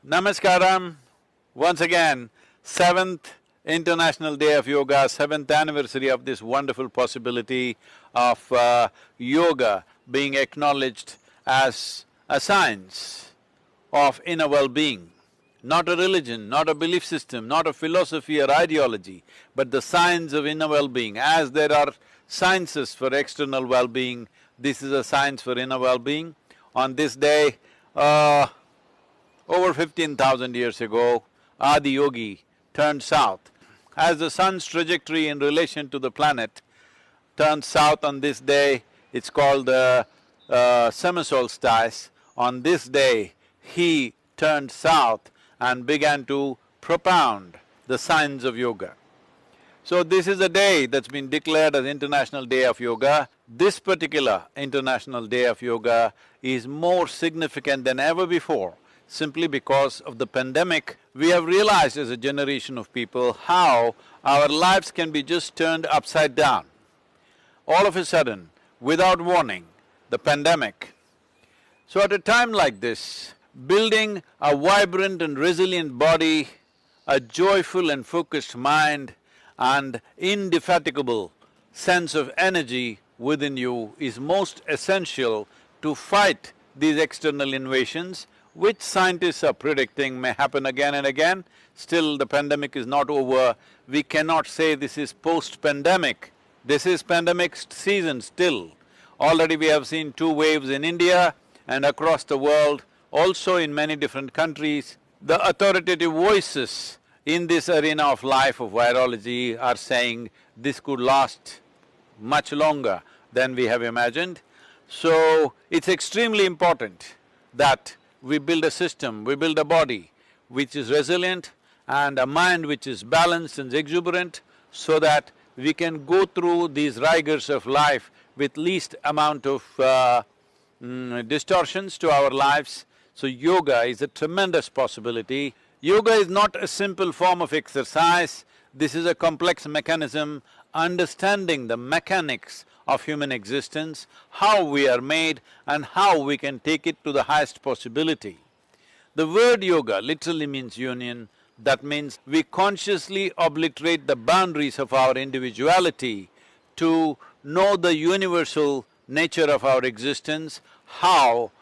Namaskaram, once again, 7th International Day of Yoga, 7th anniversary of this wonderful possibility of yoga being acknowledged as a science of inner well-being. Not a religion, not a belief system, not a philosophy or ideology, but the science of inner well-being. As there are sciences for external well-being, this is a science for inner well-being. On this day, over 15,000 years ago, Adi Yogi turned south. As the sun's trajectory in relation to the planet turns south on this day, it's called the summer solstice. On this day, he turned south and began to propound the science of yoga. So this is a day that's been declared as International Day of Yoga. This particular International Day of Yoga is more significant than ever before. Simply because of the pandemic, we have realized as a generation of people how our lives can be just turned upside down. All of a sudden, without warning, the pandemic. So at a time like this, building a vibrant and resilient body, a joyful and focused mind, and indefatigable sense of energy within you is most essential to fight these external invasions, which scientists are predicting may happen again and again. Still, the pandemic is not over. We cannot say this is post-pandemic. This is pandemic season still. Already we have seen 2 waves in India and across the world, also in many different countries. The authoritative voices in this arena of life of virology are saying this could last much longer than we have imagined. So, it's extremely important that we build a system, we build a body which is resilient and a mind which is balanced and exuberant so that we can go through these rigors of life with least amount of distortions to our lives. So yoga is a tremendous possibility. Yoga is not a simple form of exercise, this is a complex mechanism. Understanding the mechanics of human existence, how we are made and how we can take it to the highest possibility. The word yoga literally means union, that means we consciously obliterate the boundaries of our individuality to know the universal nature of our existence, how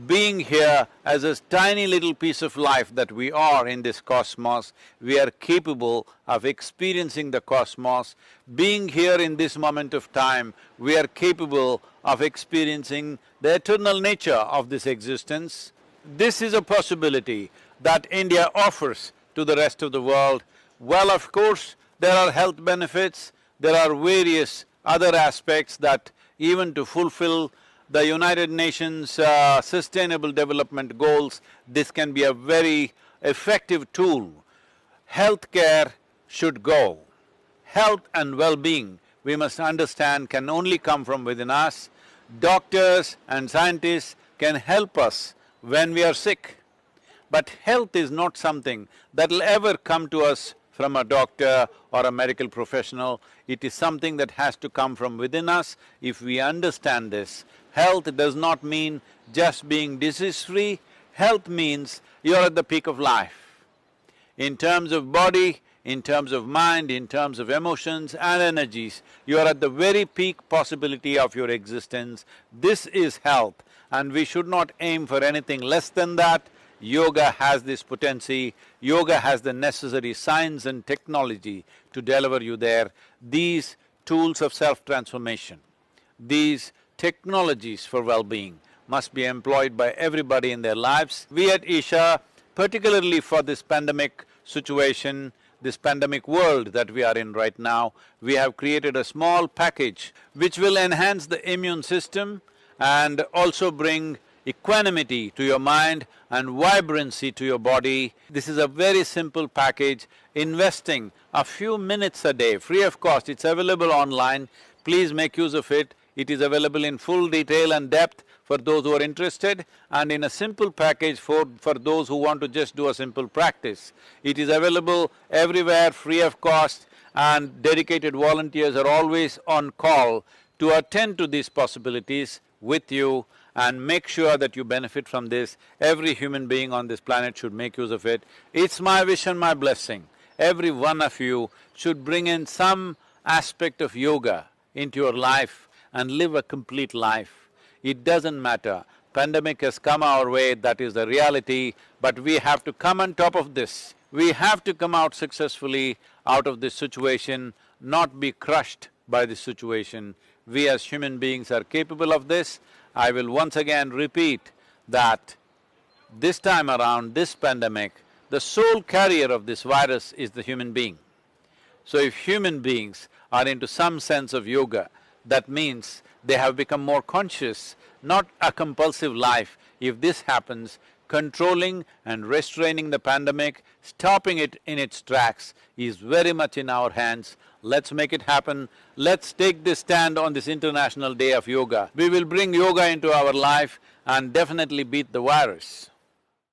being here as a tiny little piece of life that we are in this cosmos, we are capable of experiencing the cosmos. Being here in this moment of time, we are capable of experiencing the eternal nature of this existence. This is a possibility that India offers to the rest of the world. Well, of course, there are health benefits, there are various other aspects that even to fulfill the United Nations Sustainable Development Goals, this can be a very effective tool. Healthcare should go. Health and well-being, we must understand, can only come from within us. Doctors and scientists can help us when we are sick. But health is not something that'll ever come to us from a doctor or a medical professional. It is something that has to come from within us. If we understand this, health does not mean just being disease-free, health means you're at the peak of life. In terms of body, in terms of mind, in terms of emotions and energies, you are at the very peak possibility of your existence. This is health, and we should not aim for anything less than that. Yoga has this potency, yoga has the necessary science and technology to deliver you there. These tools of self-transformation, these technologies for well-being must be employed by everybody in their lives. We at Isha, particularly for this pandemic situation, this pandemic world that we are in right now, we have created a small package which will enhance the immune system and also bring equanimity to your mind and vibrancy to your body. This is a very simple package, investing a few minutes a day, free of cost. It's available online, please make use of it. It is available in full detail and depth for those who are interested, and in a simple package for those who want to just do a simple practice. It is available everywhere, free of cost, and dedicated volunteers are always on call to attend to these possibilities with you and make sure that you benefit from this. Every human being on this planet should make use of it. It's my wish and my blessing. Every one of you should bring in some aspect of yoga into your life and live a complete life. It doesn't matter, pandemic has come our way, that is the reality, but we have to come on top of this. We have to come out successfully out of this situation, not be crushed by this situation. We as human beings are capable of this. I will once again repeat that this time around, this pandemic, the sole carrier of this virus is the human being. So if human beings are into some sense of yoga, that means they have become more conscious, not a compulsive life. If this happens, controlling and restraining the pandemic, stopping it in its tracks is very much in our hands. Let's make it happen. Let's take this stand on this International Day of Yoga. We will bring yoga into our life and definitely beat the virus.